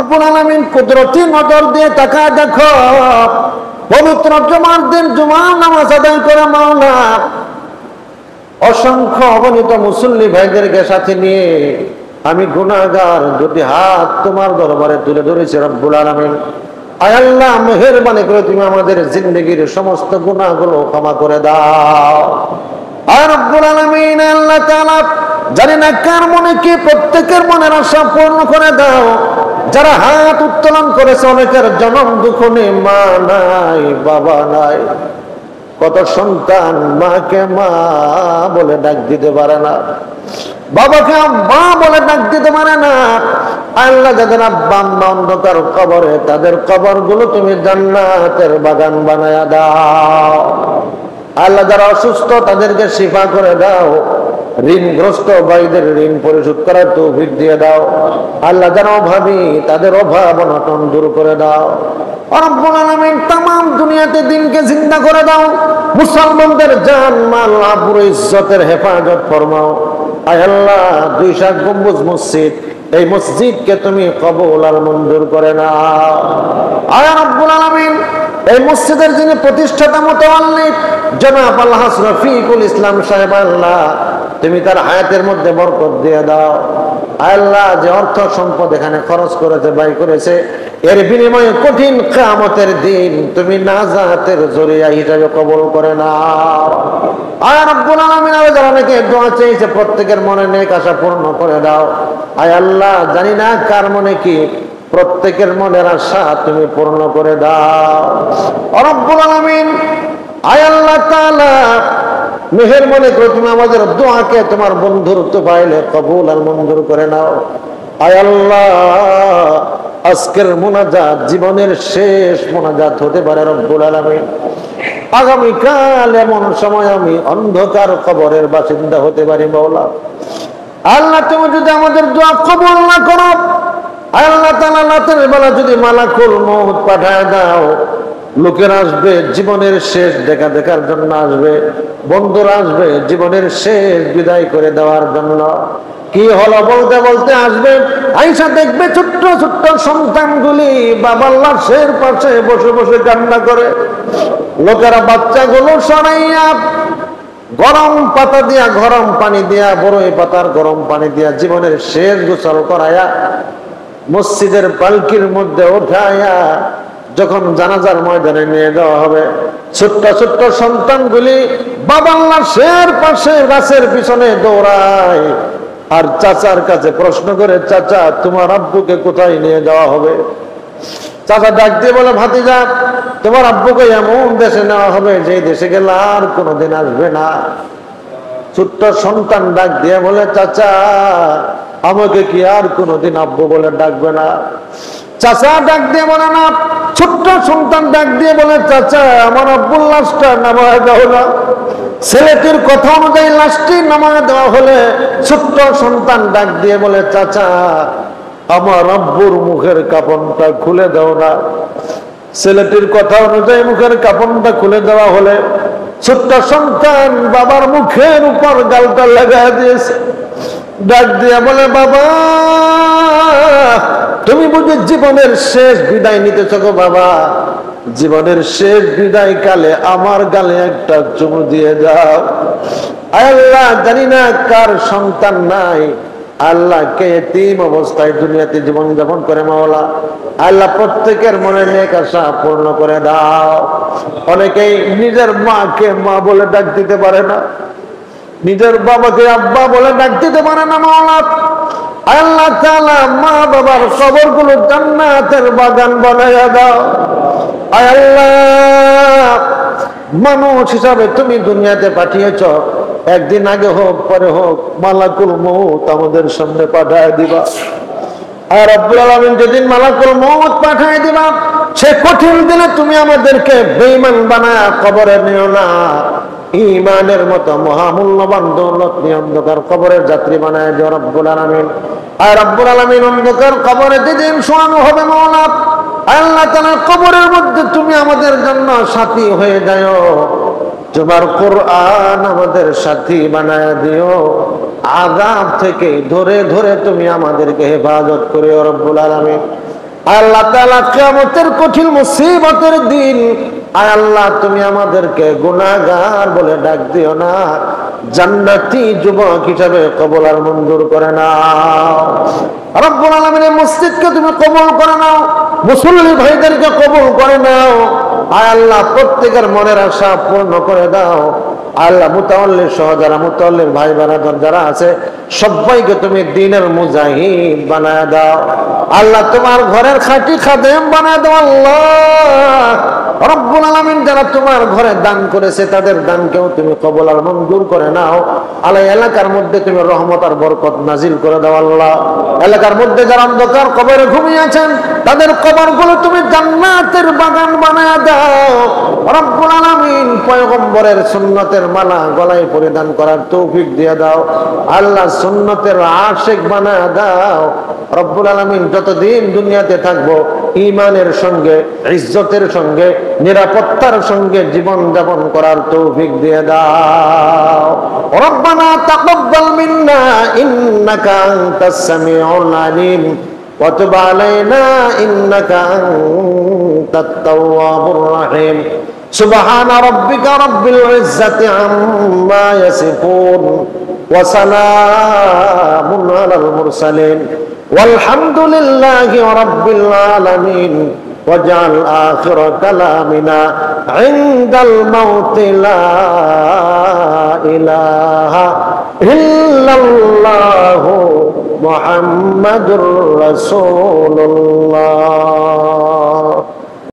রব্বুল আলামিন কুদরতি নজর দিয়ে তাকায় দেখো, পবিত্র জুমার দিন জুমার নামাজ আদায় করে মাওলা অসংখ্য অগণিত মুসল্লি ভাইদেরকে সাথে নিয়ে আমি গুনাহগার দুটি হাত তোমার দরবারে তুলে ধরেছি। রব্বুল আলামিন, আয় আল্লাহ, মেহেরবানি করে তুমি আমাদের জিন্দেগির সমস্ত গুনাহগুলো ক্ষমা করে দাও। আয় রব্বুল আলামিন, আল্লাহ তাআলা, জানি না কার মনে কি, প্রত্যেকের মনের আশা পূর্ণ করে দাও। যারা হাত উত্তোলন করেছে, অনেকের জনম দুঃখ নেই, মা নাই, বাবা নাই, কত সন্তান মাকে মা বলে ডাক দিতে পারে না, বাবাকে আব্বা বলে ডাক দিতে পারে না। আল্লাহ, যাদের আব্বা আম্মা অন্ধকার কবরে, তাদের কবর গুলো তুমি জান্নাতের বাগান বানায়া দাও। আল্লাহ, যারা অসুস্থ তাদেরকে শিফা করে দাও। ঋণগ্রস্ত ভাইদের ঋণ পরিশোধ করার তৌফিক দিয়ে দাও। আল্লাহ, যারা অভাবী তাদের অভাব অনটন দূর করে দাও। রব্বুল আলামিন, তামাম দুনিয়াতে দিনকে জিন্দা করে দাও। মুসলমানদের জান মাল আবরু ইজ্জতের হেফাজত ফরমাও। আয় আল্লাহ, ২ গম্বুজ মসজিদ, এই মসজিদকে তুমি কবুল আর মঞ্জুর করে নাও। আয় রব্বুল আলামিন, এই মসজিদের যিনি প্রতিষ্ঠাতা মুতাওয়াল্লি জনাব আলহাজ রফিকুল ইসলাম সাহেব, আল্লাহ তুমি তার হায়াতের মধ্যে বরকত দিয়ে দাও। আল্লাহ, যে অর্থ সম্পদ এখানে খরচ করেছে, ব্যয় করেছে, এর বিনিময়ে কঠিন কিয়ামতের দিন তুমি নাজাতের জরিয়া হিসেবে কবুল করে নাও। আয় রব্বুল আলামিন, যারা অনেকে দোয়া চেয়েছে, প্রত্যেকের মনে নেক আশা পূর্ণ করে দাও। আয় আল্লাহ, জানি না কার মনে কি, প্রত্যেকের মনের আশা তুমি পূর্ণ করে দাও। রব্বুল আলামিন, আয় আল্লাহ তাআলা, মেহেরবানি করে তুমি আমাদের দোয়াকে তোমার বন্ধুর তোফাইলে কবুল আর মঞ্জুর করে নাও। আয় আল্লাহ, আজকের মুনাজাত জীবনের শেষ মুনাজাত হতে পারে। রব্বুল আলামিন, আগামীকাল এমন সময় আমি অন্ধকার কবরের বাসিন্দা হতে পারি। মাওলা আল্লাহ, তুমি যদি আমাদের দোয়া কবুল না করো, আল্লাহ তাআলা রাতের বেলা যদি মালাকুল মউত পাঠায় দাও, লোকেরা আসবে জীবনের শেষ দেখা দেখার জন্য, আসবে বন্ধুরা আসবে জীবনের শেষ বিদায় করে দেওয়ার জন্য। কি হলো বলতে বলতে আসবে, আইসা দেখবে ছোট্ট ছোট্ট সন্তানগুলি বাবার লাশের পাশে বসে বসে কান্না করে। লোকেরা বাচ্চাগুলো সরাইয়া গরম পাতা দিয়া, গরম পানি দিয়া, বড়ই পাতার গরম পানি দিয়া জীবনের শেষ গোসল করায়া মসজিদের পালকির মধ্যে উঠায়া যখন জানাজার ময়দানে নিয়ে যাওয়া হবে, ছোট্ট ছোট্ট সন্তানগুলি বাবার লাশের পাশে গাছের পিছনে দৌড়ায় আর চাচার কাছে প্রশ্ন করে, চাচা তোমার আব্বুকে কোথায় নিয়ে যাওয়া হবে? চাচা ডাক দিয়ে বলে, ভাতিজা তোমার আব্বুকে এমন দেশে নেওয়া হবে যে দেশে গেলে আর কোনোদিন আসবে না। ছোট্ট সন্তান ডাক দিয়ে বলে, চাচা আমাকে কি আর কোনোদিন আব্বু বলে ডাকবে না? চাচা ডাক দিয়ে বলে না। ছোট্ট সন্তান ডাক দিয়ে বলে, চাচা আমার আব্বুর লাশটা নামায় দেওয়া না। ছেলেটির কথা অনুযায়ী লাশটি নামায় দেওয়া হলে ছোট্ট সন্তান ডাক দিয়ে বলে, চাচা আমার আব্বুর মুখের কাপড়টা খুলে দাও না। ছেলেটির কথা অনুযায়ী মুখের কাপড়টা খুলে দেওয়া হলে ছোট্ট সন্তান বাবার মুখের উপর গালটা লাগায় দিয়েছে। ডাক দিয়ে বলে, বাবা তুমি বুঝি জীবনের শেষ বিদায় নিতেছ গো বাবা? জীবনের শেষ বিদায় কালে আমার গালে একটা চুমু দিয়ে যাও। আল্লাহ, জানি না কার সন্তান নাই, আল্লাহ কে এতিম অবস্থায় দুনিয়াতে জীবন যাপন করে। মাওলা আল্লাহ, প্রত্যেকের মনে নেক আশা পূর্ণ করে দাও। অনেকেই নিজের মাকে মা বলে ডাক দিতে পারে না, নিজের বাবাকে আব্বা বলে ডাক দিতে পারে না। মাওলা আল্লাহ তাআলা, মা বাবার কবরগুলো জান্নাতের বাগান বানায়া দাও। আল্লাহ, মানুষ হিসাবে তুমি দুনিয়াতে পাঠিয়েছ, একদিন আগে হোক পরে হোক মালাকুল মউত আমাদের সামনে পাঠায় দিবা। আর রব্বুল আলামিন, যেদিন মালাকুল মউত পাঠায় দিবা, সে কঠিন দিনে তুমি আমাদেরকে বেঈমান বানায়া কবরে নিও না। ঈমানের মতো মহামূল্যবান দৌলত নিয়ে অন্ধকার কবরের যাত্রী বানায় দিও রব্বুল আলামিন। আর রব্বুল আলামিন, অন্ধকার কবরে যেদিন শোয়ানো হবে মাওলা, আল্লাহ তাআলা কবরের মধ্যে তুমি আমাদের জন্য সাথী হয়ে যাও। তোমার কোরআন আমাদের সাথী বানায় দিও। আযাব থেকে ধরে ধরে তুমি আমাদেরকে হেফাজত করিও রব্বুল আলামিন। আল্লাহ তাআলা কিয়ামতের কঠিন মুসিবতের দিন আয় আল্লাহ তুমি আমাদেরকে গুনাহগার বলে ডাক দিও না, জান্নাতি যুবক হিসাবে কবুল আর মঞ্জুর করে নাও। রব্বুল আলামিনের মসজিদকে তুমি কবুল করে নাও, মুসল্লি ভাইদেরকে কবুল করে নাও। আয় আল্লাহ প্রত্যেকের মনের আশা পূর্ণ করে দাও। আল্লাহ মুতাওয়াল্লির সহ যারা মুতাওয়াল্লির ভাই বানাদার যারা আছে সবাইকে তুমি দ্বীনের মুজাহিদ বানায় দাও। আল্লাহ তোমার ঘরের খাঁটি খাদেম বানায় দাও। আল্লাহ রব্বুল আলামিন যারা তোমার ঘরে দান করেছে তাদের দানকেও তুমি কবুল আর মঞ্জুর করে নাও। আল্লাহ এলাকার মধ্যে তুমি রহমত আর বরকত নাজিল করে দাও। আল্লাহ এলাকার মধ্যে যারা অন্ধকার কবরে ঘুমিয়ে আছেন তাদের কবরগুলো তুমি জান্নাতের বাগান বানায় দাও। রব্বুল আলামিন পয়গম্বরের সুন্নতের মালা গলায় পরিধান করার তৌফিক দিয়ে দাও। আল্লাহ সুন্নতের আশিক বানায় দাও। রব্বুল আলামিন যতদিন দুনিয়াতে থাকবো ঈমানের সঙ্গে ইজ্জতের সঙ্গে নিরাপত্তার সঙ্গে জীবন যাপন করার তৌফিক দিয়ে দাও। রব্বানা তাকাব্বাল মিন্না ইন্নাকা আনতাস সামিউল আলিম ওয়া তুব আলাইনা ইন্নাকা আনতাত তাওয়াবুর রহিম। সুবহানা রাব্বিকা রাব্বিল ইজ্জাতি আম্মা ইয়াসিফুন ওয়া সালামুন আলাল মুরসালিন والحمد لله رب العالمين واجعل آخر كلامنا عند الموت لا إله إلا الله محمد رسول الله.